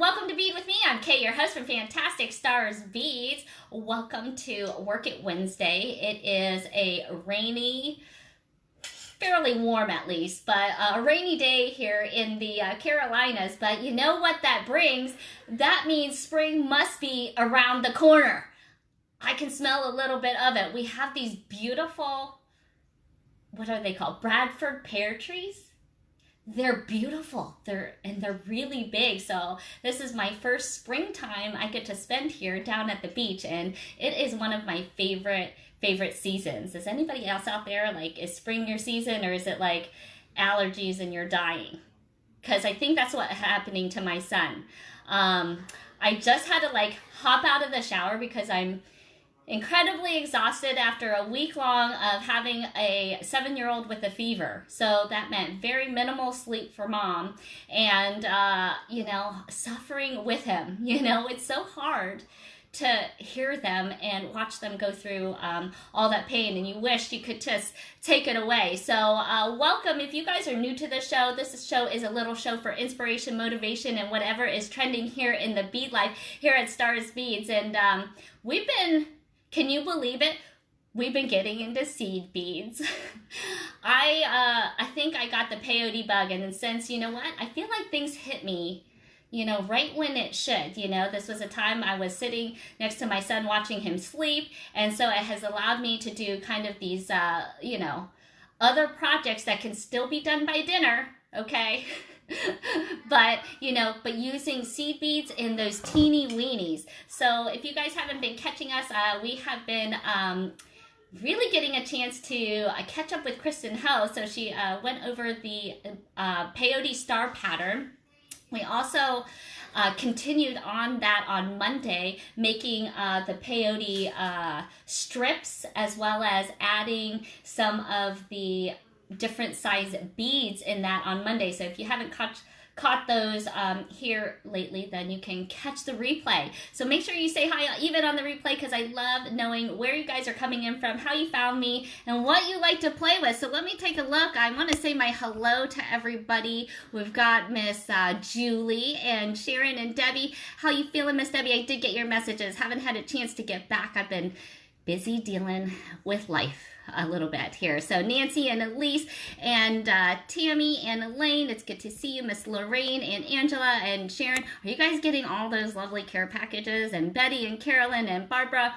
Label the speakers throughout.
Speaker 1: welcome to Bead with me. I'm Kay, your host from Fantastic Stars Beads. Welcome to Work It Wednesday. It is a rainy, fairly warm at least, but a rainy day here in the Carolinas. But you know what that brings? That means spring must be around the corner. I can smell a little bit of it. We have these beautiful, what are they called? Bradford pear trees. They're beautiful. They're really big. So this is my first springtime I get to spend here down at the beach, and it is one of my favorite seasons. Is anybody else out there, like, is spring your season, or is it like allergies and you're dying? Because I think that's what's happening to my son. I just had to like hop out of the shower because I'm incredibly exhausted after a week long of having a 7-year-old with a fever. So that meant very minimal sleep for mom and, suffering with him. It's so hard to hear them and watch them go through all that pain, and you wish you could just take it away. So welcome. If you guys are new to this show is a little show for inspiration, motivation, and whatever is trending here in the bead life here at Stars Beads. And we've been, can you believe it? We've been getting into seed beads. I think I got the peyote bug, and since, you know what, I feel like things hit me, right when it should. This was a time I was sitting next to my son watching him sleep, and so it has allowed me to do kind of these, other projects that can still be done by dinner, okay? but using seed beads in those teeny weenies. So if you guys haven't been catching us, we have been really getting a chance to catch up with Kristen Ho. So she went over the peyote star pattern. We also continued on that on Monday, making the peyote strips, as well as adding some of the different size beads in that on Monday. So if you haven't caught those here lately, then you can catch the replay. So make sure you say hi even on the replay, because I love knowing where you guys are coming in from, how you found me, and what you like to play with. So let me take a look. I want to say my hello to everybody. We've got Miss Julie and Sharon and Debbie. How you feeling, Miss Debbie? I did get your messages. Haven't had a chance to get back. I've been busy dealing with life a little bit here. So Nancy and Elise and Tammy and Elaine, it's good to see you. Miss Lorraine and Angela and Sharon, are you guys getting all those lovely care packages? And Betty and Carolyn and Barbara,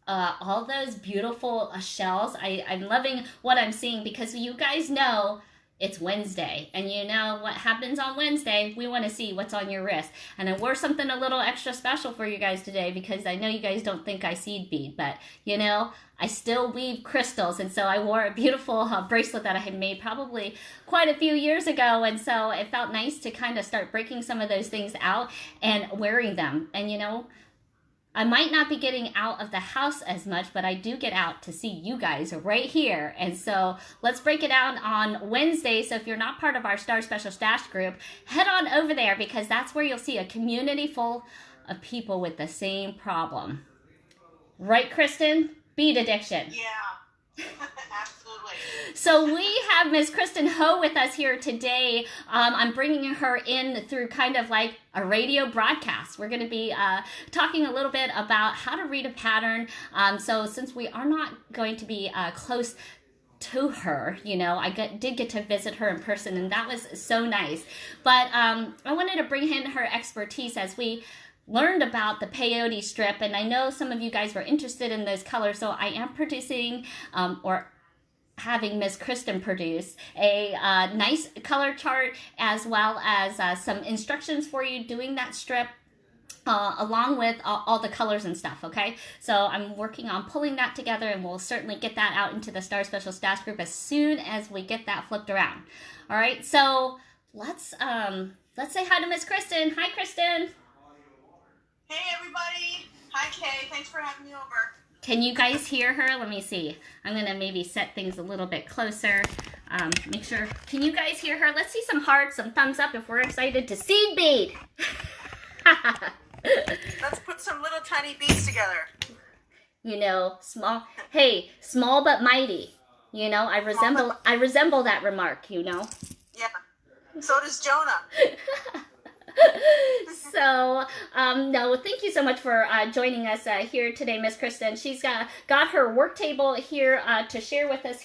Speaker 1: all those beautiful shells. I'm loving what I'm seeing, because you guys know it's Wednesday, and you know what happens on Wednesday. We want to see what's on your wrist. And I wore something a little extra special for you guys today, because I know you guys don't think I seed bead, but I still weave crystals. And so I wore a beautiful bracelet that I had made probably quite a few years ago. And so it felt nice to kind of start breaking some of those things out and wearing them. And I might not be getting out of the house as much, but I do get out to see you guys right here. And so let's break it down on Wednesday. So if you're not part of our Star Special Stash group, head on over there, because that's where you'll see a community full of people with the same problem. Right, Kristen? Bead addiction.
Speaker 2: Yeah, absolutely.
Speaker 1: So we have Miss Kristen Ho with us here today. I'm bringing her in through kind of like a radio broadcast. We're going to be talking a little bit about how to read a pattern. So since we are not going to be close to her, I did get to visit her in person, and that was so nice. But I wanted to bring in her expertise as we learned about the peyote strip, and I know some of you guys were interested in those colors, so I am producing or having Miss Kristen produce a nice color chart, as well as some instructions for you doing that strip, along with all the colors and stuff, okay? So I'm working on pulling that together, and we'll certainly get that out into the Star Special Stash group as soon as we get that flipped around. All right, so let's say hi to Miss Kristen. Hi, Kristen.
Speaker 2: Hey, everybody. Hi, Kay. Thanks for having me over.
Speaker 1: Can you guys hear her? Let me see. I'm going to maybe set things a little bit closer. Make sure. Can you guys hear her? Let's see some hearts, some thumbs up if we're excited to seed bead.
Speaker 2: Let's put some little tiny beads together.
Speaker 1: Small. Hey, small but mighty. I resemble that remark,
Speaker 2: Yeah. So does Jonah.
Speaker 1: So, no, thank you so much for joining us here today, Miss Kristen. She's got her work table here to share with us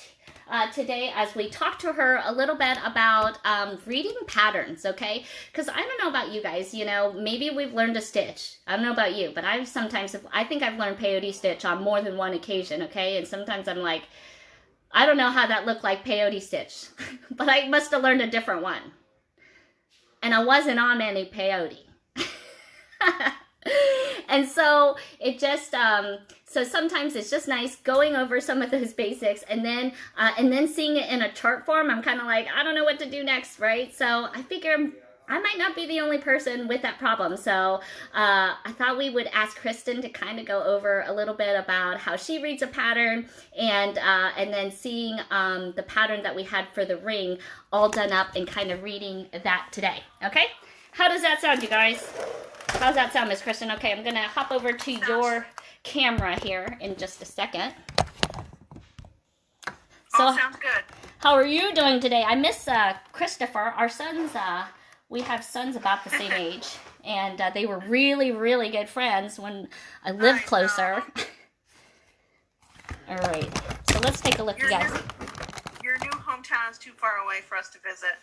Speaker 1: today as we talk to her a little bit about reading patterns, okay? Because I don't know about you guys, you know, maybe we've learned a stitch. I don't know about you, but I think I've learned peyote stitch on more than one occasion, okay? And sometimes I'm like, I don't know how that looked like peyote stitch, but I must have learned a different one. And I wasn't on any peyote. And so it just so sometimes it's just nice going over some of those basics and then seeing it in a chart form. I'm kind of like, I don't know what to do next, right? So I figure I might not be the only person with that problem. So I thought we would ask Kristen to kind of go over a little bit about how she reads a pattern and then seeing the pattern that we had for the ring all done up and kind of reading that today. Okay? How does that sound, you guys? How's that sound, Miss Kristen? Okay, I'm going to hop over to your camera here in just a second. So,
Speaker 2: all sounds good.
Speaker 1: How are you doing today? I miss Christopher. Our sons, we have sons about the same age, and they were really, really good friends when I lived closer. All right, so let's take a look, you guys.
Speaker 2: Your new hometown is too far away for us to visit.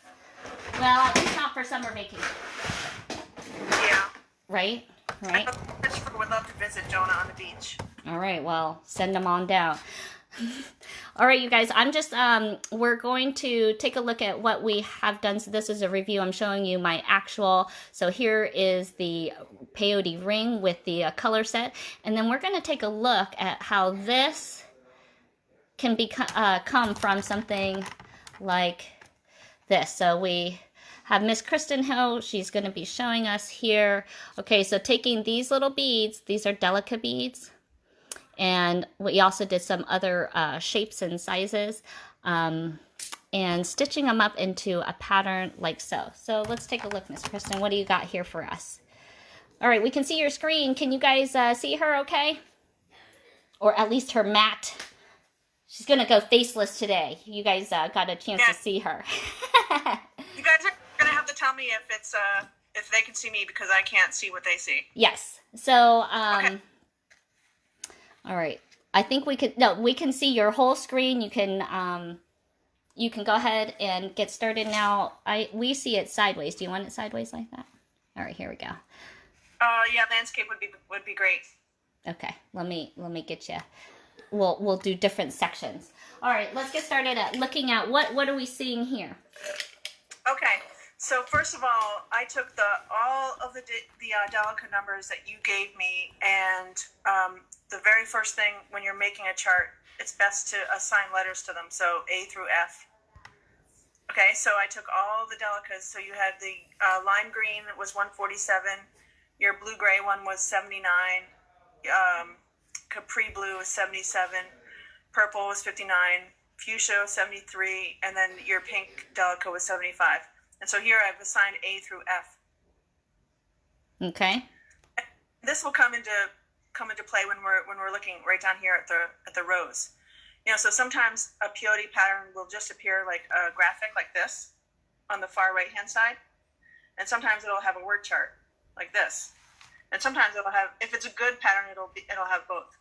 Speaker 1: Well, at least not for summer vacation.
Speaker 2: Yeah.
Speaker 1: Right? Right?
Speaker 2: Christopher would love to visit Jonah on the beach.
Speaker 1: All right, well, send them on down. All right, you guys, I'm just, we're going to take a look at what we have done. So this is a review. I'm showing you my actual, so here is the peyote ring with the color set. And then we're going to take a look at how this can be, come from something like this. So we have Miss Kristen Ho. She's going to be showing us here. Okay, so taking these little beads, these are delicate beads. And we also did some other shapes and sizes and stitching them up into a pattern like so. So let's take a look, Miss Kristen. What do you got here for us? All right, we can see your screen. Can you guys see her okay? Or at least her mat. She's going to go faceless today. You guys got a chance to see her.
Speaker 2: You guys are going to have to tell me if they can see me because I can't see what they see.
Speaker 1: Yes. So,
Speaker 2: Okay.
Speaker 1: All right. I think we can see your whole screen. You can go ahead and get started now. We see it sideways. Do you want it sideways like that? All right, here we go.
Speaker 2: Yeah, landscape would be great.
Speaker 1: Okay. Let me get you. We'll do different sections. All right, let's get started at looking at what are we seeing here?
Speaker 2: Okay. So first of all, I took all of the Delica numbers that you gave me, and the very first thing when you're making a chart, it's best to assign letters to them. So A through F. Okay, so I took all the Delicas. So you had the lime green was 147, your blue-gray one was 79, Capri blue was 77, purple was 59, fuchsia was 73, and then your pink Delica was 75. And so here I've assigned A through F.
Speaker 1: Okay.
Speaker 2: This will come into play when we're looking right down here at the rows. You know, so sometimes a peyote pattern will just appear like a graphic like this on the far right hand side, and sometimes it'll have a word chart like this, and sometimes it'll have, if it's a good pattern, it'll have both.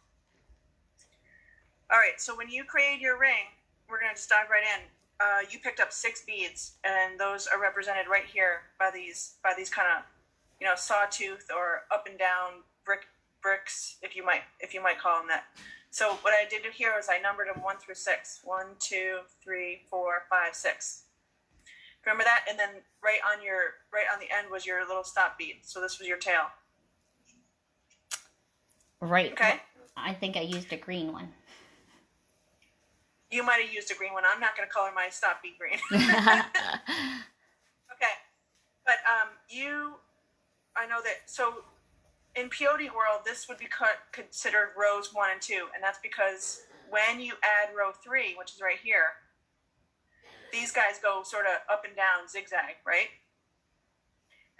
Speaker 2: All right, so when you create your ring, we're going to just dive right in. You picked up 6 beads, and those are represented right here by these kind of, you know, sawtooth or up and down bricks, if you might call them that. So what I did here is I numbered them 1 through 6. 1, 2, 3, 4, 5, 6. Remember that? And then right on the end was your little stop bead. So this was your tail.
Speaker 1: Right.
Speaker 2: Okay.
Speaker 1: I think I used a green one.
Speaker 2: You might have used a green one. I'm not going to color my stop bead green. Okay. But I know that, so in peyote world, this would be considered rows 1 and 2. And that's because when you add row 3, which is right here, these guys go sort of up and down, zigzag, right?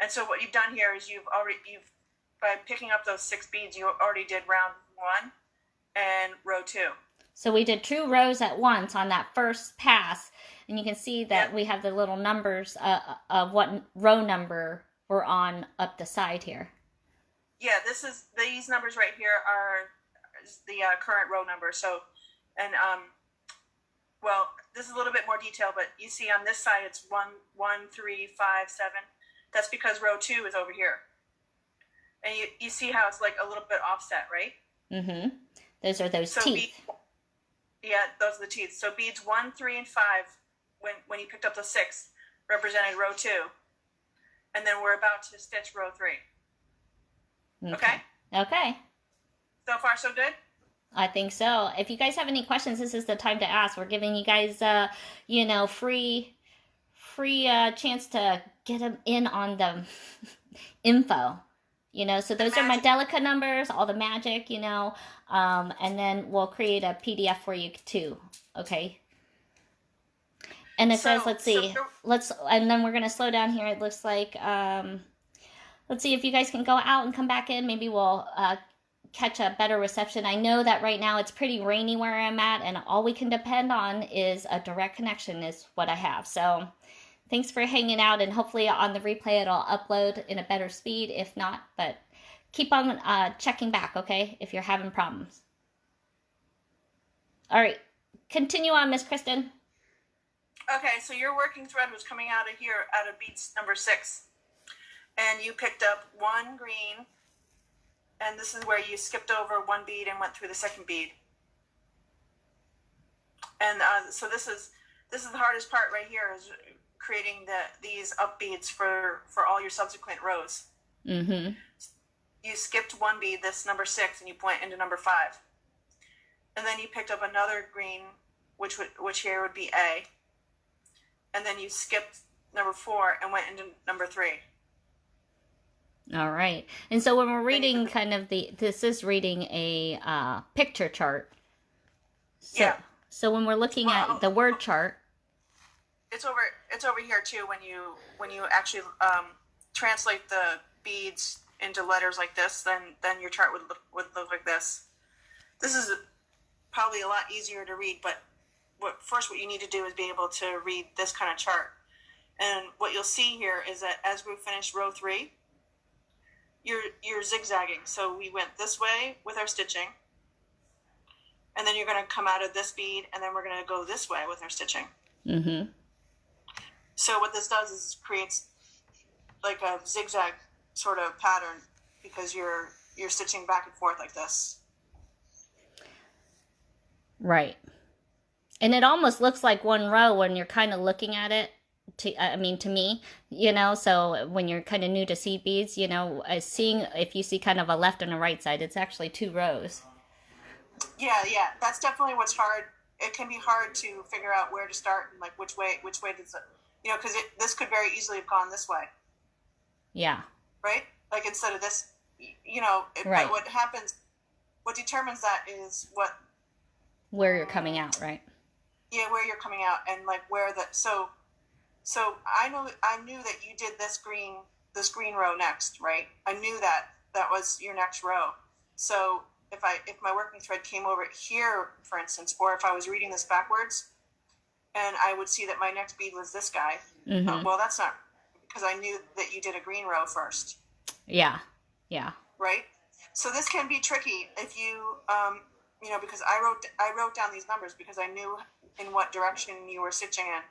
Speaker 2: And so what you've done here is by picking up those 6 beads, you already did round 1 and row 2.
Speaker 1: So we did 2 rows at once on that first pass, and you can see that we have the little numbers of what row number or on up the side here?
Speaker 2: Yeah, these numbers right here are the current row number. So, and well, this is a little bit more detail, but you see on this side it's 1, 1, 3, 5, 7. That's because row 2 is over here. And you see how it's like a little bit offset, right?
Speaker 1: Mm-hmm. Those are those teeth.
Speaker 2: Yeah, those are the teeth. So beads 1, 3, and 5, when you picked up the 6, represented row 2. And then we're about to stitch row 3. Okay?
Speaker 1: Okay.
Speaker 2: So far, so good?
Speaker 1: I think so. If you guys have any questions, this is the time to ask. We're giving you guys, free chance to get them in on the info. So those are my Delica numbers, all the magic, and then we'll create a PDF for you too. Okay. And it says, let's see, and then we're going to slow down here. It looks like, let's see if you guys can go out and come back in. Maybe we'll catch a better reception. I know that right now it's pretty rainy where I'm at, and all we can depend on is a direct connection is what I have. So thanks for hanging out, and hopefully on the replay it'll upload in a better speed. If not, but keep on checking back, okay, if you're having problems. All right, continue on, Miss Kristen.
Speaker 2: Okay, so your working thread was coming out of here, out of beads number 6. And you picked up 1 green, and this is where you skipped over 1 bead and went through the 2nd bead. And so this is the hardest part right here, is creating these up beads for all your subsequent rows.
Speaker 1: Mm-hmm.
Speaker 2: You skipped 1 bead, this number 6, and you went into number 5. And then you picked up another green, which here would be A. And then you skipped number 4 and went into number 3.
Speaker 1: All right. And so when we're reading this is reading a picture chart. So,
Speaker 2: yeah.
Speaker 1: So when we're looking at the word chart.
Speaker 2: It's over here too when you actually translate the beads into letters like this, then your chart would look like this. This is probably a lot easier to read, but what you need to do is be able to read this kind of chart. And what you'll see here is that as we finish row 3, you're zigzagging. So we went this way with our stitching, and then you're going to come out of this bead, and then we're going to go this way with our stitching.
Speaker 1: Mm-hmm.
Speaker 2: So what this does is creates like a zigzag sort of pattern because you're stitching back and forth like this.
Speaker 1: Right. And it almost looks like one row when you're kind of looking at it. To me, so when you're kind of new to seed beads, seeing if you see kind of a left and a right side, it's actually 2 rows.
Speaker 2: Yeah. That's definitely what's hard. It can be hard to figure out where to start and like which way does it, because this could very easily have gone this way.
Speaker 1: Yeah.
Speaker 2: Right? Like instead of this,
Speaker 1: right.
Speaker 2: What happens, what determines that is
Speaker 1: where you're coming out, right?
Speaker 2: Yeah, where you're coming out and like where So I knew that you did this green row next, right? I knew that was your next row. So if my working thread came over here, for instance, or if I was reading this backwards, and I would see that my next bead was this guy.
Speaker 1: Mm-hmm.
Speaker 2: Well, that's not because I knew that you did a green row first.
Speaker 1: Yeah.
Speaker 2: Right. So this can be tricky if you, because I wrote down these numbers because I knew in what direction you were stitching in.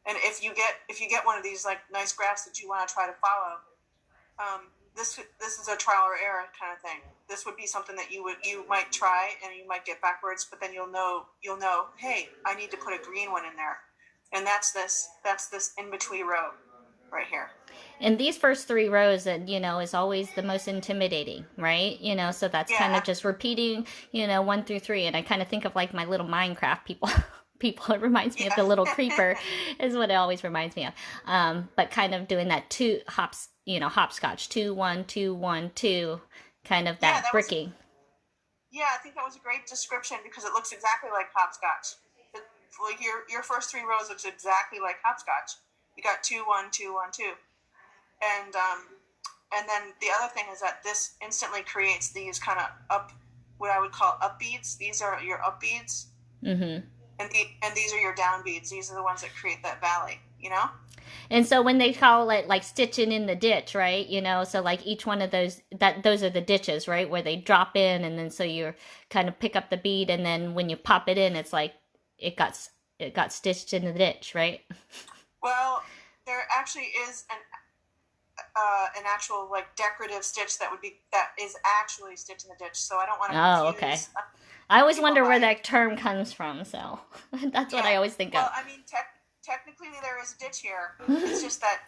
Speaker 2: And if you get one of these like nice graphs that you want to try to follow, this is a trial or error kind of thing. This would be something that you might try and you might get backwards, but then you'll know, hey, I need to put a green one in there, and that's this in between row right here.
Speaker 1: And these first 3 rows, is always the most intimidating, right? So that's kind of just repeating, 1 through 3, and I kind of think of like my little Minecraft people. It reminds me of the little creeper is what it always reminds me of. But kind of doing that 2 hops, hopscotch, 2, 1, 2, 1, 2, kind of that bricking.
Speaker 2: I think that was a great description because it looks exactly like hopscotch. Like your first 3 rows looks exactly like hopscotch. You got 2, 1, 2, 1, 2. And then the other thing is that this instantly creates these kind of what I would call up beads. These are your up beads.
Speaker 1: Mm-hmm.
Speaker 2: And these are your down beads. These are the ones that create that valley. you know?
Speaker 1: And so when they call it like stitching in the ditch, right? You know, so like each one of those are the ditches, right? Where they drop in, and then so you kind of pick up the bead, and then when you pop it in, it's like it got stitched in the ditch, right?
Speaker 2: Well, there actually is an actual like decorative stitch that is actually stitched in the ditch. So I don't want to
Speaker 1: Oh,
Speaker 2: confuse.
Speaker 1: okay. I always wonder where that term comes from, so that's what I always think of.
Speaker 2: Well, I mean, technically there is a ditch here. It's just that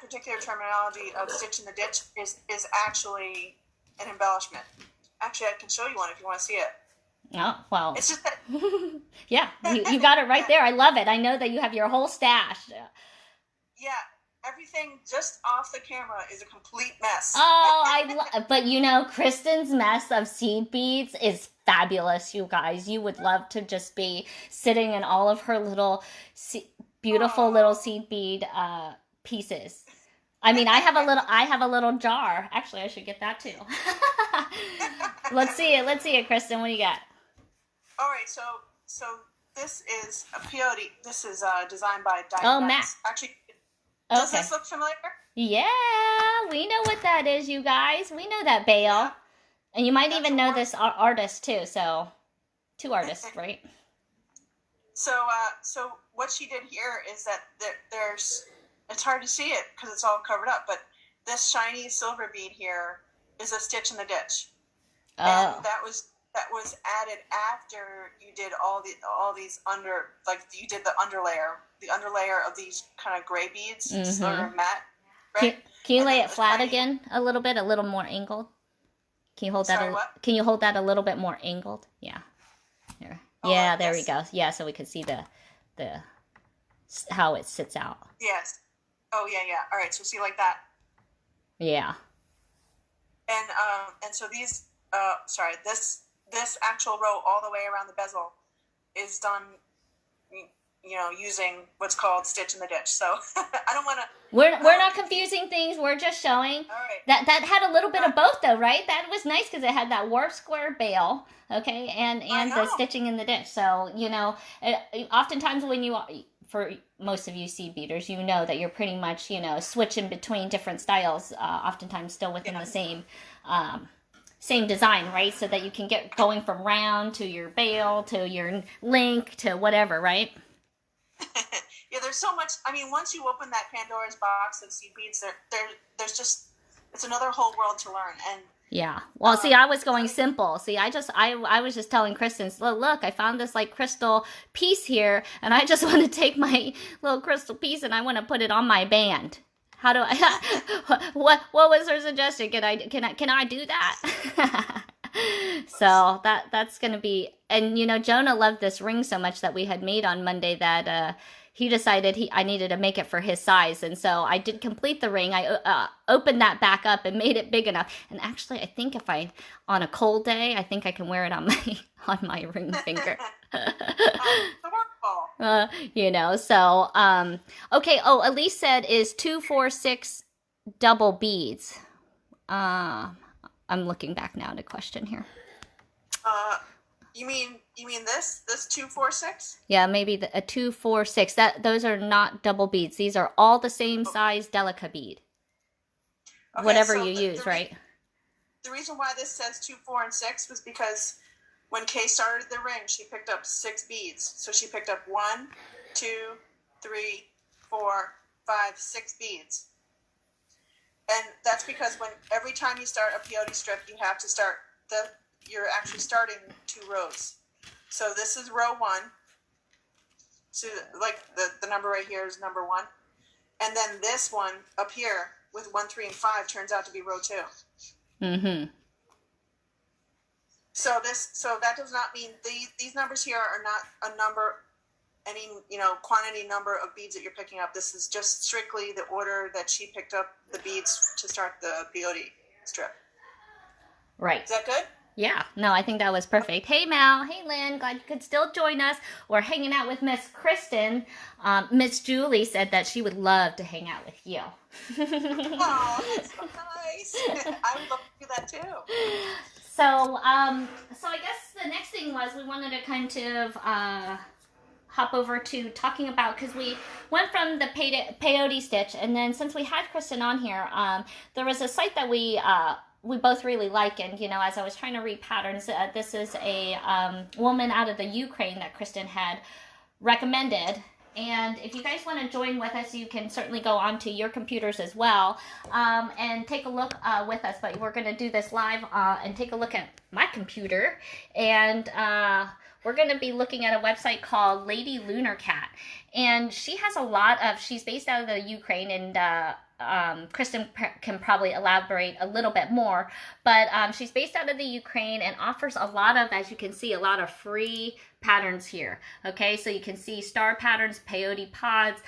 Speaker 2: particular terminology of stitch in the ditch is actually an embellishment. Actually, I can show you one if you want to see it.
Speaker 1: Oh, well.
Speaker 2: It's just that.
Speaker 1: Yeah, you got it right there. I love it. I know that you have your whole stash.
Speaker 2: Yeah, everything just off the camera is a complete mess.
Speaker 1: Oh, but you know, Kristen's mess of seed beads is fabulous, you guys. You would love to just be sitting in all of her little beautiful little seed bead pieces. I mean, I have a little jar. Actually, I should get that too. Let's see it, Kristen. What do you got?
Speaker 2: All right, so this is a peyote. This is designed by Diane.
Speaker 1: Oh, Matt.
Speaker 2: Actually, does this look familiar?
Speaker 1: Yeah, we know what that is, you guys. We know that Bale. Yeah. And you might even know this artist too. So, two artists, right?
Speaker 2: So what she did here is that there's. It's hard to see it because it's all covered up, but this shiny silver bead here is a stitch in the ditch, and that was added after you did all these you did the underlayer of these kind of gray beads, sort of matte. Right?
Speaker 1: Can you lay it flat again a little more angled? Can you hold that? Can you hold that a little bit more angled? Yeah. Here. Yeah, there we go. Yeah, so we could see the how it sits out.
Speaker 2: Yes. Oh yeah. All right. So see like that.
Speaker 1: Yeah.
Speaker 2: And so these this actual row all the way around the bezel is done, using what's called stitch in the ditch. So I don't want to.
Speaker 1: We're not confusing things. We're just showing.
Speaker 2: All right.
Speaker 1: That had a little bit of both though, right? That was nice because it had that warp square bail, okay, and the stitching in the ditch. So oftentimes when for most of you seed beaters, you know that you're pretty much, switching between different styles, oftentimes still within the same design, right? So that you can get going from round to your bail to your link to whatever, right?
Speaker 2: Yeah, there's so much. I mean, once you open that Pandora's box of seed beads, there's just, it's another whole world to learn. And
Speaker 1: yeah. Well, see, I was going simple. See, I was just telling Kristen, look, I found this like crystal piece here, and I just want to take my little crystal piece and I want to put it on my band. How do I? What was her suggestion? Can I do that? So that's gonna be. And Jonah loved this ring so much that we had made on Monday that he decided I needed to make it for his size, and so I did complete the ring. I opened that back up and made it big enough. And actually, I think if on a cold day, I think I can wear it on my ring finger. So okay. Oh, Elise said is 2, 4, 6 double beads. I'm looking back now to question here.
Speaker 2: You mean this 2, 4, 6?
Speaker 1: Yeah, maybe a 2, 4, 6. Those are not double beads. These are all the same size Delica bead. Okay, whatever you use, right?
Speaker 2: The reason why this says 2, 4, and 6 was because when Kay started the ring, she picked up 6 beads. So she picked up 1, 2, 3, 4, 5, 6 beads. And that's because every time you start a peyote strip, you have to start you're actually starting 2 rows. So this is row 1. So like the number right here is number 1. And then this one up here with 1, 3, and 5 turns out to be row 2.
Speaker 1: Mm-hmm.
Speaker 2: So that does not mean these numbers here are not a number, any quantity number of beads that you're picking up. This is just strictly the order that she picked up the beads to start the peyote strip.
Speaker 1: Right.
Speaker 2: Is that good?
Speaker 1: Yeah. No, I think that was perfect. Hey, Mal. Hey, Lynn. Glad you could still join us. We're hanging out with Miss Kristen. Miss Julie said that she would love to hang out with you.
Speaker 2: Oh, that's so nice. I would love to do that too.
Speaker 1: So I guess the next thing was we wanted to kind of hop over to talking about, because we went from the peyote stitch, and then since we had Kristen on here, there was a site that we both really like, and as I was trying to read patterns, this is a woman out of the Ukraine that Kristen had recommended. And if you guys want to join with us, you can certainly go onto your computers as well and take a look with us. But we're going to do this live and take a look at my computer. And we're going to be looking at a website called Lady Lunar Cat. And she has a lot of, she's based out of the Ukraine, and Kristen can probably elaborate a little bit more, but she's based out of the Ukraine and offers a lot of, as you can see, a lot of free patterns here. Okay, so you can see star patterns, peyote pods,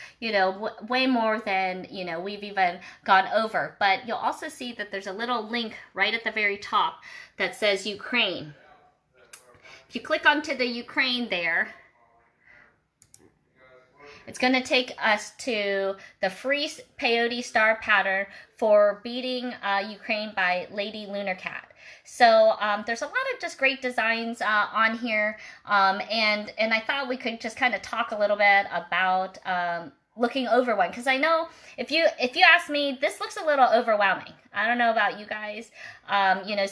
Speaker 1: way more than we've even gone over. But you'll also see that there's a little link right at the very top that says Ukraine. If you click onto the Ukraine there, it's going to take us to the free peyote star pattern for beading Ukraine by Lady Lunar Cat. So there's a lot of just great designs on here, and I thought we could just kind of talk a little bit about looking over one, because I know if you ask me, this looks a little overwhelming. I don't know about you guys.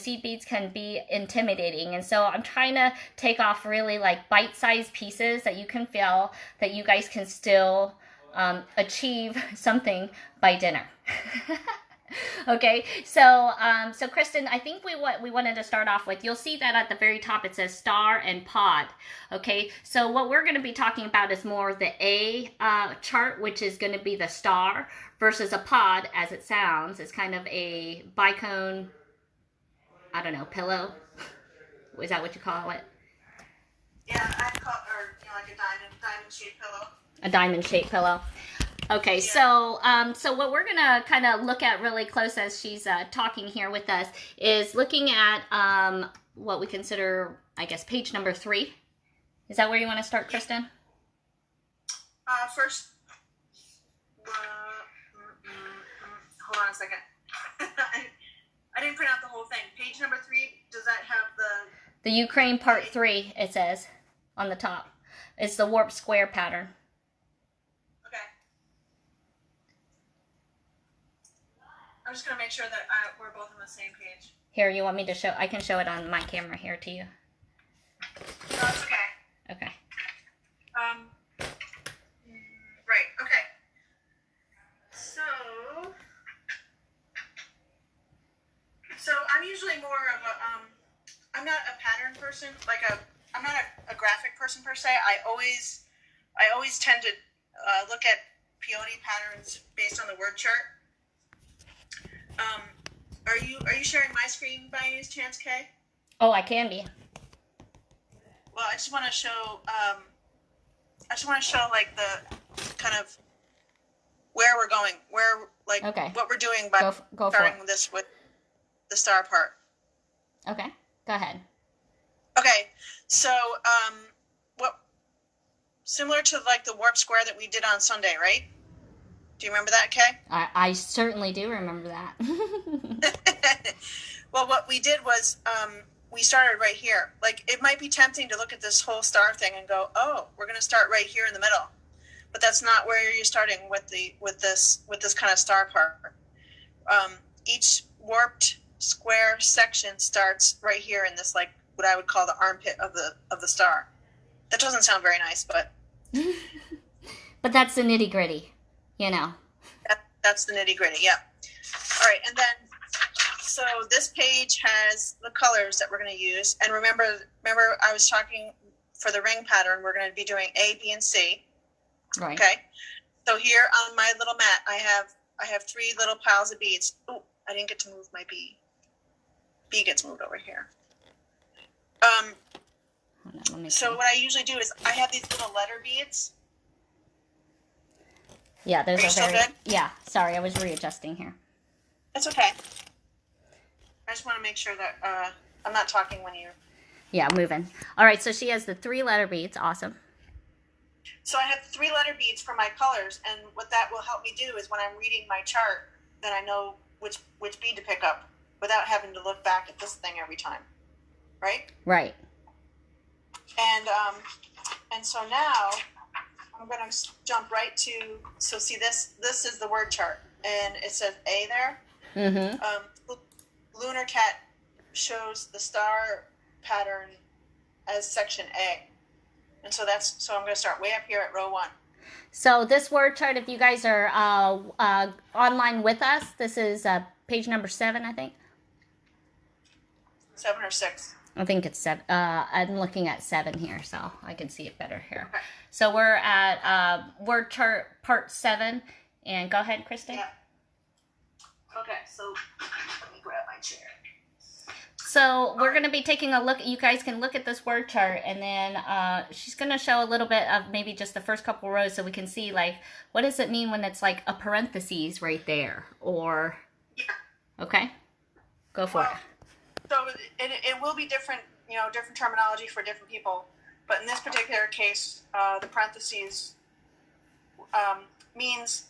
Speaker 1: Seed beads can be intimidating, and so I'm trying to take off really like bite-sized pieces that you can feel that you guys can still achieve something by dinner. Okay, so Kristen, I think we wanted to start off with, you'll see that at the very top it says star and pod. Okay, so what we're going to be talking about is more the A chart, which is going to be the star, versus a pod, as it sounds. It's kind of a bicone, I don't know, pillow. Is that what you call it?
Speaker 2: Yeah, I call it, or like a diamond-shaped pillow. A
Speaker 1: diamond-shaped pillow. Okay, yeah. So what we're gonna kind of look at really close as she's talking here with us is looking at what we consider, I guess, page number 3. Is that where you want to start, Kristen?
Speaker 2: First, hold on a second. I didn't print out the whole thing. Page number 3. Does that have
Speaker 1: the Ukraine part 3? It says on the top. It's the warp square pattern.
Speaker 2: I'm just going to make sure that we're both on the same page.
Speaker 1: Here, you want me to show? I can show it on my camera here to you.
Speaker 2: No, it's okay.
Speaker 1: Okay.
Speaker 2: Right, okay. So I'm usually more of a, I'm not a pattern person, I'm not a graphic person per se. I always tend to look at peyote patterns based on the word chart. Are you sharing my screen by any chance, Kay?
Speaker 1: Oh, I can be.
Speaker 2: Well, I just want to show like the kind of where we're going, what we're doing by starting this with the star part.
Speaker 1: Okay, go ahead.
Speaker 2: Okay, so similar to like the warp square that we did on Sunday, right? Do you remember that, Kay?
Speaker 1: I certainly do remember that.
Speaker 2: Well, what we did was we started right here. Like, it might be tempting to look at this whole star thing and go, oh, we're going to start right here in the middle. But that's not where you're starting with this kind of star part. Each warped square section starts right here in this, like, what I would call the armpit of the star. That doesn't sound very nice, but...
Speaker 1: But that's the nitty-gritty.
Speaker 2: That's the nitty gritty, yeah. All right, and then, so this page has the colors that we're going to use. And remember I was talking for the ring pattern, we're going to be doing A, B, and C.
Speaker 1: Right.
Speaker 2: Okay. So here on my little mat, I have 3 little piles of beads. Oh, I didn't get to move my B. B gets moved over here. So what I usually do is I have these little letter beads.
Speaker 1: Yeah, those are
Speaker 2: still
Speaker 1: very
Speaker 2: good?
Speaker 1: Yeah, sorry, I was readjusting here.
Speaker 2: That's okay. I just want to make sure that I'm not talking when you...
Speaker 1: Yeah, moving. All right, so she has the 3 letter beads. Awesome.
Speaker 2: So I have 3 letter beads for my colors, and what that will help me do is when I'm reading my chart, then I know which bead to pick up without having to look back at this thing every time. Right?
Speaker 1: Right.
Speaker 2: And so now I'm going to jump right to, so see this is the word chart, and it says A there. Lunar cat shows the star pattern as section A. And so I'm going to start way up here at row 1.
Speaker 1: So this word chart, if you guys are online with us, this is page number 7, I think.
Speaker 2: 7 or 6?
Speaker 1: I think it's 7. I'm looking at 7 here, so I can see it better here.
Speaker 2: Okay.
Speaker 1: So we're at word chart part 7. And go ahead, Kristen.
Speaker 2: Yeah. Okay, so let me grab my chair.
Speaker 1: So we're going to be taking a look. You guys can look at this word chart, and then she's going to show a little bit of maybe just the first couple rows so we can see, like, what does it mean when it's like a parentheses right there? Or, okay, go for it.
Speaker 2: So it will be different, different terminology for different people. But in this particular case, the parentheses means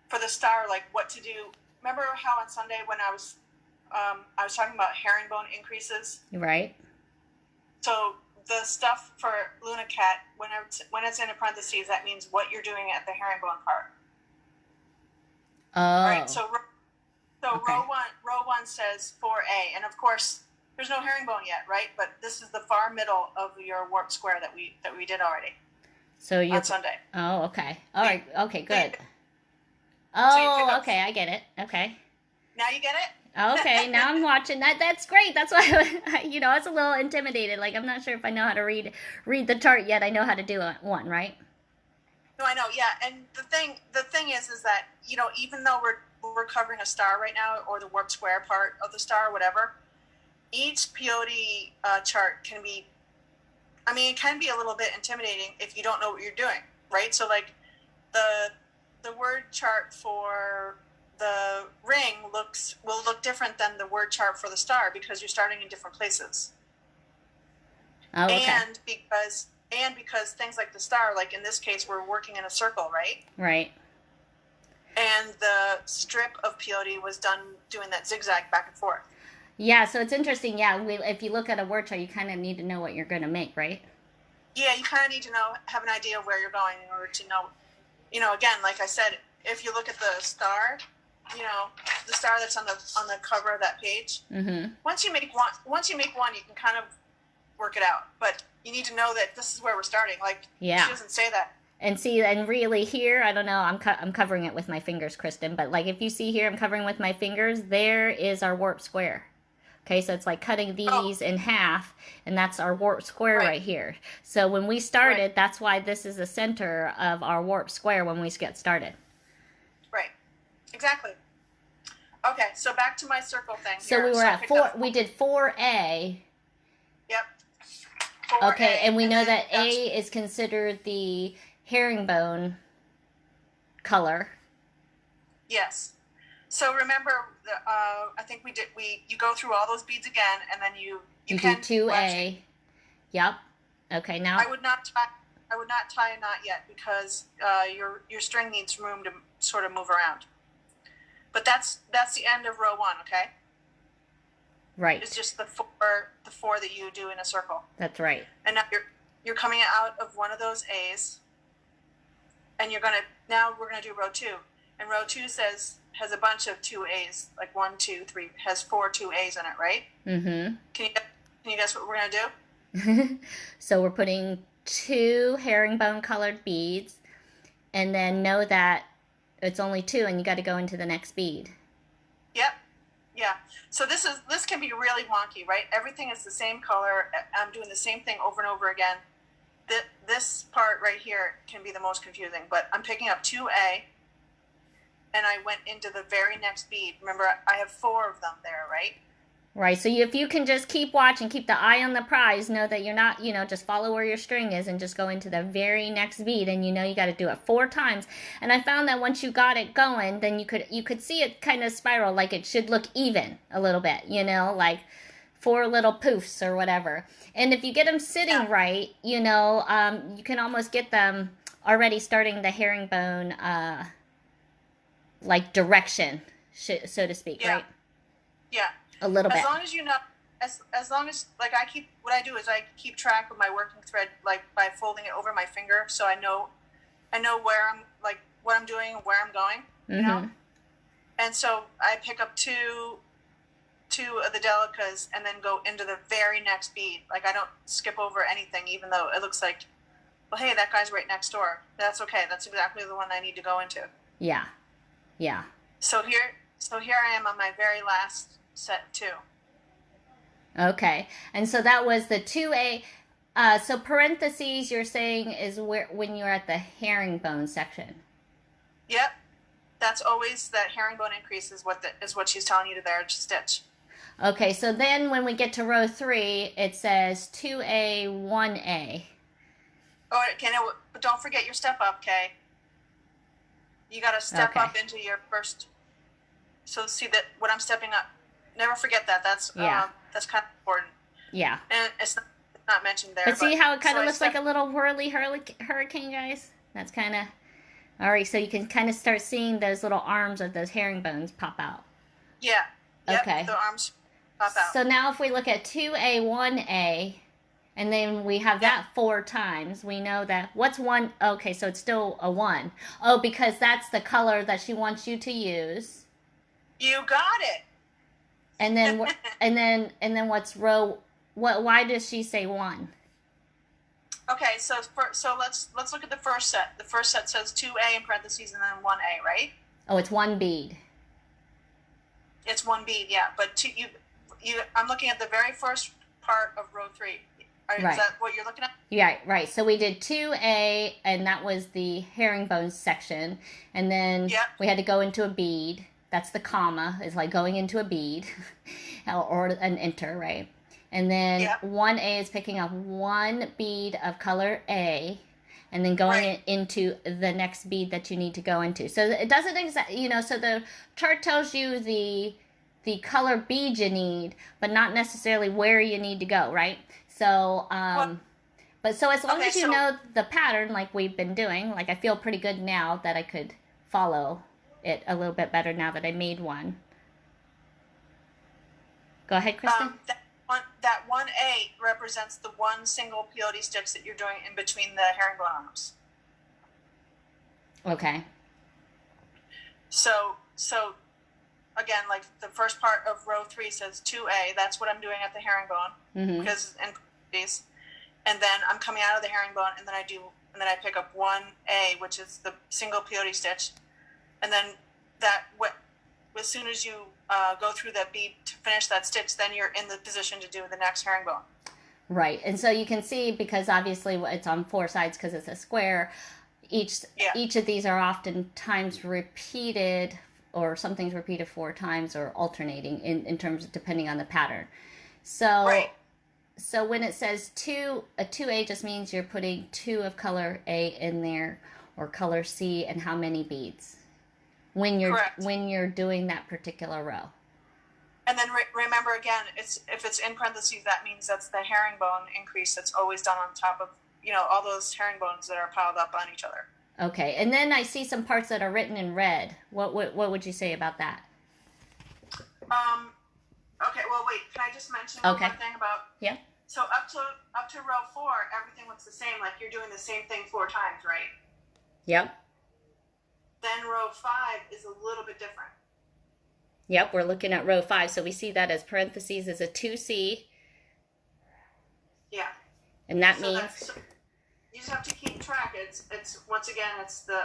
Speaker 2: for the star, like what to do. Remember how on Sunday when I was talking about herringbone increases?
Speaker 1: Right.
Speaker 2: So the stuff for Luna Cat, when it's in a parentheses, that means what you're doing at the herringbone part.
Speaker 1: Oh.
Speaker 2: All right. So
Speaker 1: okay.
Speaker 2: row one says 4A, and of course there's no herringbone yet, right? But this is the far middle of your warped square that we did already.
Speaker 1: So you
Speaker 2: on Sunday.
Speaker 1: Oh, okay. All right. Okay, good. Okay, I get it. Okay.
Speaker 2: Now you get it?
Speaker 1: Okay, now I'm watching that. That's great. That's why I was a little intimidated. Like, I'm not sure if I know how to read the chart yet. I know how to do one, right?
Speaker 2: No, I know. Yeah, and the thing is that even though we're covering a star right now, or the warped square part of the star, whatever, each peyote chart can be. I mean, it can be a little bit intimidating if you don't know what you're doing, right? So, like, the word chart for the ring will look different than the word chart for the star because you're starting in different places.
Speaker 1: Oh, okay.
Speaker 2: And because things like the star, like in this case, we're working in a circle, right?
Speaker 1: Right.
Speaker 2: And the strip of peyote was done doing that zigzag back and forth.
Speaker 1: Yeah, so it's interesting. Yeah, if you look at a word chart, you kind of need to know what you're going to make, right?
Speaker 2: Yeah, you kind of need to have an idea of where you're going in order to know. Again, like I said, if you look at the star, the star that's on the cover of that page.
Speaker 1: Mm-hmm.
Speaker 2: Once you make one, you can kind of work it out. But you need to know that this is where we're starting. Like,
Speaker 1: yeah.
Speaker 2: She doesn't say that.
Speaker 1: And see, and really here, I don't know, I'm covering it with my fingers, Kristen. But like, if you see here, I'm covering with my fingers. There is our warp square. Okay, so it's like cutting these in half, and that's our warp square right here. So when we started, that's why this is the center of our warp square when we get started.
Speaker 2: Right. Exactly. Okay, so back to my circle thing.
Speaker 1: So we were at 4. We did 4A.
Speaker 2: Yep. 4A,
Speaker 1: okay, and we know that A is considered the herringbone color.
Speaker 2: Yes. So remember, I think you go through all those beads again, and then you
Speaker 1: do 2A. Yep. Okay, now
Speaker 2: I would not tie a knot yet because your string needs room to sort of move around. But that's the end of row 1, okay?
Speaker 1: Right.
Speaker 2: It's just the four that you do in a circle.
Speaker 1: That's right.
Speaker 2: And now you're coming out of one of those A's, and now we're gonna do row 2. And row 2 has a bunch of 2A's, like 1, 2, 3, has 4 2A's in it, right?
Speaker 1: Mm-hmm.
Speaker 2: Can you guess what we're gonna do?
Speaker 1: So we're putting 2 herringbone colored beads, and then know that it's only 2, and you got to go into the next bead.
Speaker 2: Yep. Yeah. So this can be really wonky, right? Everything is the same color. I'm doing the same thing over and over again. This part right here can be the most confusing, but I'm picking up 2A, and I went into the very next bead. Remember, I have 4 of them there, right?
Speaker 1: Right, so if you can just keep watching, keep the eye on the prize, know that you're not, just follow where your string is and just go into the very next bead, and you got to do it 4 times. And I found that once you got it going, then you could see it kind of spiral, like it should look even a little bit, like 4 little poofs or whatever. And if you get them sitting right, you can almost get them already starting the herringbone, like direction, so to speak, right?
Speaker 2: Yeah.
Speaker 1: A little bit.
Speaker 2: As long as as long as, like, what I do is I keep track of my working thread, like, by folding it over my finger, so I know I know where I'm, like, what I'm doing and where I'm going, you know? And so I pick up two of the delicas and then go into the very next bead. Like, I don't skip over anything, even though it looks like, well, hey, that guy's right next door. That's okay. That's exactly the one I need to go into.
Speaker 1: Yeah. Yeah.
Speaker 2: So here I am on my very last set 2.
Speaker 1: Okay. And so that was the 2A. So parentheses, you're saying, is where when you're at the herringbone section.
Speaker 2: Yep. That's always that herringbone increase is what she's telling you to there stitch.
Speaker 1: Okay, so then when we get to row 3, it says 2A, 1A.
Speaker 2: Oh, but don't forget your step up, Kay. You got to step up into your first. So see that what I'm stepping up. Never forget that. That's kind of important.
Speaker 1: Yeah.
Speaker 2: And it's not mentioned there.
Speaker 1: But see how it kind of looks like a little whirly hurricane, guys? That's kind of... All right, so you can kind of start seeing those little arms of those herringbones pop out.
Speaker 2: Yeah. Yep,
Speaker 1: okay.
Speaker 2: The arms pop out.
Speaker 1: So now if we look at 2A, 1A, and then we have that 4 times, we know that... What's 1? Okay, so it's still a 1. Oh, because that's the color that she wants you to use.
Speaker 2: You got it.
Speaker 1: And then and then what's row? What? Why does she say 1?
Speaker 2: Okay, so let's look at the first set. The first set says 2A in parentheses and then 1A, right?
Speaker 1: Oh, it's 1 bead.
Speaker 2: It's 1 bead, yeah. But I'm looking at the very first part of row 3. Right. Is that what you're looking at?
Speaker 1: Yeah, right. So we did 2A, and that was the herringbone section, and then we had to go into a bead. That's the comma. It's like going into a bead or an enter, right? And then 1A is picking up 1 bead of color A and then going into the next bead that you need to go into. So it doesn't exactly, so the chart tells you the color bead you need, but not necessarily where you need to go, right? So, but so as long as you know the pattern like we've been doing, like I feel pretty good now that I could follow it a little bit better now that I made one. Go ahead, Kristen.
Speaker 2: That 1A represents the one single peyote stitch that you're doing in between the herringbone arms.
Speaker 1: Okay.
Speaker 2: So again, like the first part of row 3 says 2A. That's what I'm doing at the herringbone because in these, and then I'm coming out of the herringbone, and then I pick up 1A, which is the single peyote stitch. And then as soon as you go through that bead to finish that stitch, then you're in the position to do the next herringbone.
Speaker 1: Right, and so you can see, because obviously it's on 4 sides because it's a square, each of these are oftentimes repeated, or something's repeated 4 times, or alternating in terms of depending on the pattern. So, so when it says 2A just means you're putting 2 of color A in there, or color C, and how many beads when you're doing that particular row.
Speaker 2: And then remember again, if it's in parentheses, that means that's the herringbone increase that's always done on top of all those herringbones that are piled up on each other.
Speaker 1: Okay, and then I see some parts that are written in red. What would you say about that?
Speaker 2: Okay, well wait, can I just mention one more thing about?
Speaker 1: Yeah.
Speaker 2: So up to row 4, everything looks the same. Like you're doing the same thing 4 times, right?
Speaker 1: Yep.
Speaker 2: Then row 5 is a little bit different.
Speaker 1: Yep, we're looking at row 5, so we see that as parentheses as a 2C.
Speaker 2: Yeah.
Speaker 1: And that means
Speaker 2: you just have to keep track. It's once again, it's the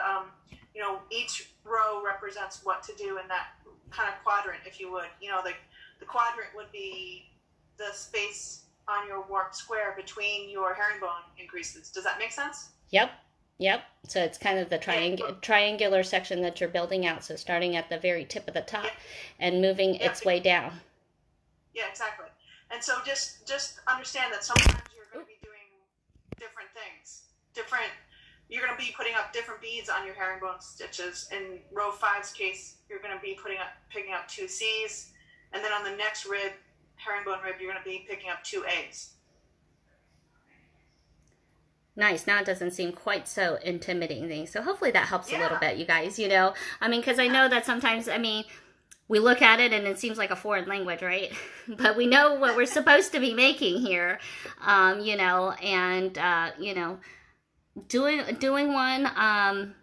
Speaker 2: each row represents what to do in that kind of quadrant, if you would. The quadrant would be the space on your warped square between your herringbone increases. Does that make sense?
Speaker 1: Yep. So it's kind of the triangular section that you're building out. So starting at the very tip of the top and moving its way down.
Speaker 2: Yeah, exactly. And so just understand that sometimes you're going to be doing different things. You're going to be putting up different beads on your herringbone stitches. In row 5's case, you're going to be picking up 2 C's. And then on the next herringbone rib, you're going to be picking up 2 A's.
Speaker 1: Nice. Now it doesn't seem quite so intimidating. So hopefully that helps a little bit, you guys. Because I know that sometimes, we look at it and it seems like a foreign language, right? But we know what we're supposed to be making here, doing one,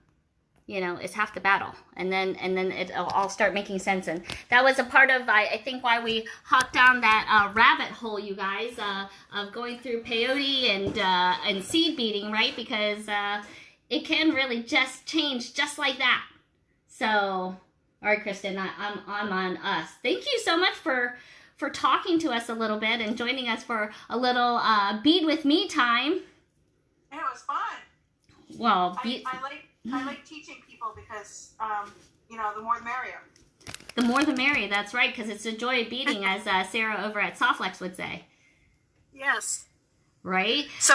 Speaker 1: you know, is half the battle, and then it'll all start making sense. And that was a part of, I think, why we hopped down that rabbit hole, you guys, of going through peyote and seed beading, right? Because it can really just change just like that. So, all right, Kristen, I'm on us. Thank you so much for talking to us a little bit and joining us for a little bead with me time.
Speaker 2: Yeah, it was fun.
Speaker 1: Well,
Speaker 2: I like teaching people because, you know, the more the merrier.
Speaker 1: The more the merrier, that's right, because it's a joy of beading, as Sarah over at Softlex would say.
Speaker 2: Yes.
Speaker 1: Right?
Speaker 2: So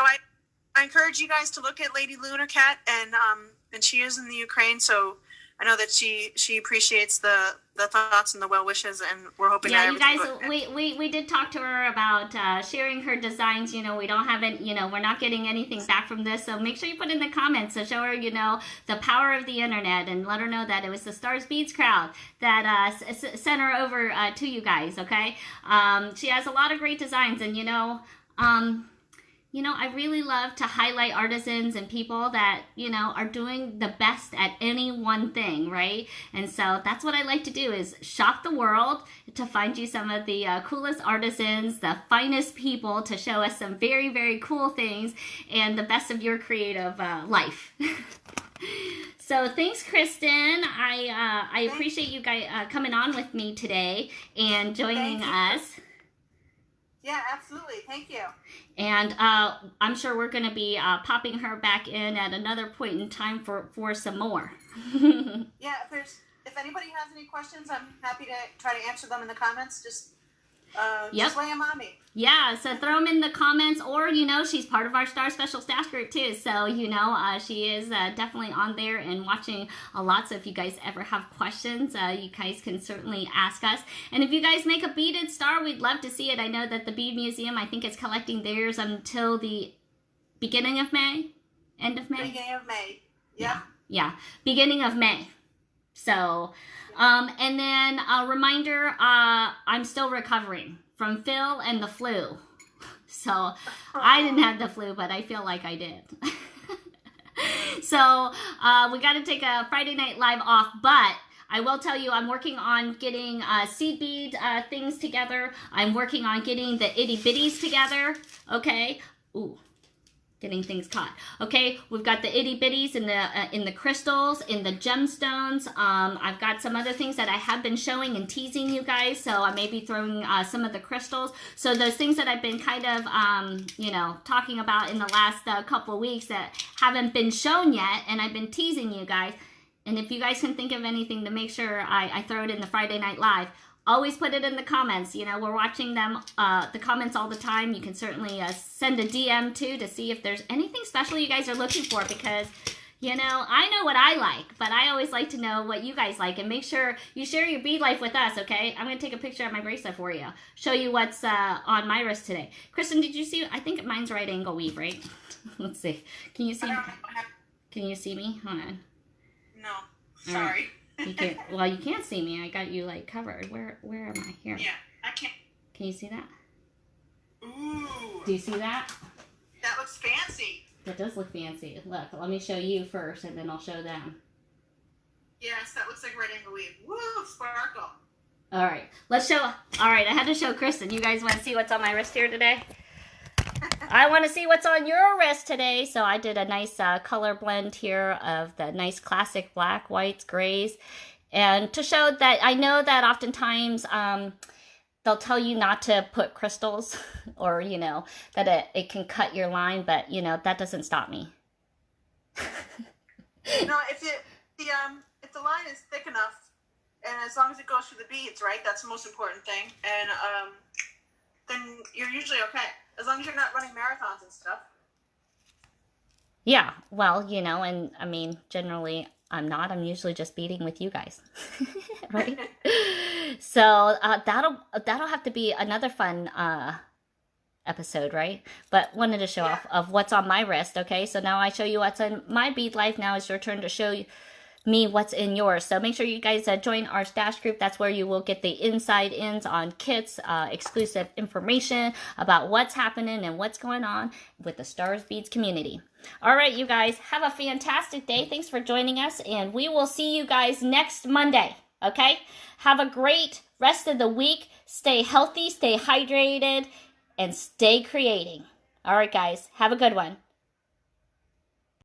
Speaker 2: I encourage you guys to look at Lady Lunar Cat, and she is in the Ukraine, so I know that she appreciates the thoughts and the well wishes, and we're hoping that
Speaker 1: you guys,
Speaker 2: goes.
Speaker 1: we did talk to her about sharing her designs. You know, we don't have it, you know, we're not getting anything back from this, so make sure you put in the comments to show her, you know, the power of the internet, and let her know that it was the Stars Beads crowd that sent her over to you guys, okay? She has a lot of great designs, and you know, I really love to highlight artisans and people that, you know, are doing the best at any one thing, right? And so that's what I like to do, is shop the world to find you some of the coolest artisans, the finest people, to show us some very, very cool things and the best of your creative life. So thanks, Kristen. I appreciate you guys coming on with me today and joining us.
Speaker 2: Yeah, absolutely. Thank you.
Speaker 1: And I'm sure we're going to be popping her back in at another point in time for some more.
Speaker 2: Yeah, if anybody has any questions, I'm happy to try to answer them in the comments. Just lay them on me.
Speaker 1: Yeah, so throw them in the comments, or, you know, she's part of our Star Special Staff group too. So, you know, she is definitely on there and watching a lot. So if you guys ever have questions, you guys can certainly ask us. And if you guys make a beaded star, we'd love to see it. I know that the Bead Museum, I think, is collecting theirs until the beginning of May, end of May?
Speaker 2: Beginning of May, yeah.
Speaker 1: Yeah, beginning of May. So, and then a reminder, I'm still recovering from Phil and the flu. So I didn't have the flu, but I feel like I did. So we got to take a Friday Night Live off, but I will tell you, I'm working on getting seed bead things together. I'm working on getting the itty bitties together. Okay. Ooh. Getting things caught. Okay, we've got the itty bitties in the crystals, in the gemstones. I've got some other things that I have been showing and teasing you guys, so I may be throwing some of the crystals. So those things that I've been kind of, you know, talking about in the last couple of weeks that haven't been shown yet, and I've been teasing you guys. And if you guys can think of anything to make sure I throw it in the Friday Night Live, always put it in the comments. You know, we're watching them, the comments all the time. You can certainly send a DM too to see if there's anything special you guys are looking for, because, you know, I know what I like, but I always like to know what you guys like, and make sure you share your bead life with us, okay? I'm going to take a picture of my bracelet for you, show you what's on my wrist today. Kristen, did you see? I think mine's right angle weave, right? Let's see. Can you see? Can you see me? Hold on.
Speaker 2: No, sorry.
Speaker 1: You can't. Well, you can't see me. I got you like covered. Where am I? Here.
Speaker 2: Yeah, I can't.
Speaker 1: Can you see that?
Speaker 2: Ooh.
Speaker 1: Do you see that?
Speaker 2: That looks fancy.
Speaker 1: That does look fancy. Look, let me show you first, and then I'll show them.
Speaker 2: Yes, that looks like right angle weave. Woo, sparkle.
Speaker 1: All right, let's show. All right, I had to show Kristen. You guys want to see what's on my wrist here today? I want to see what's on your wrist today. So I did a nice color blend here of the nice classic black, whites, grays. And to show that, I know that oftentimes they'll tell you not to put crystals, or, you know, that it can cut your line, but, you know, that doesn't stop me.
Speaker 2: No, if the line is thick enough, and as long as it goes through the beads, right, that's the most important thing. And then you're usually okay. As long as you're not running marathons and stuff.
Speaker 1: Yeah, well, you know, and I mean, generally I'm not. I'm usually just beading with you guys, right? So that'll have to be another fun episode, right? But wanted to show off of what's on my wrist. Okay, so now I show you what's on my bead life. Now it's your turn to show me what's in yours. So make sure you guys join our stash group. That's where you will get the inside ins on kits, exclusive information about what's happening and what's going on with the Stars Beads community. All right, you guys, have a fantastic day. Thanks for joining us, and we will see you guys next Monday, okay? Have a great rest of the week. Stay healthy, stay hydrated, and stay creating. All right, guys, have a good one.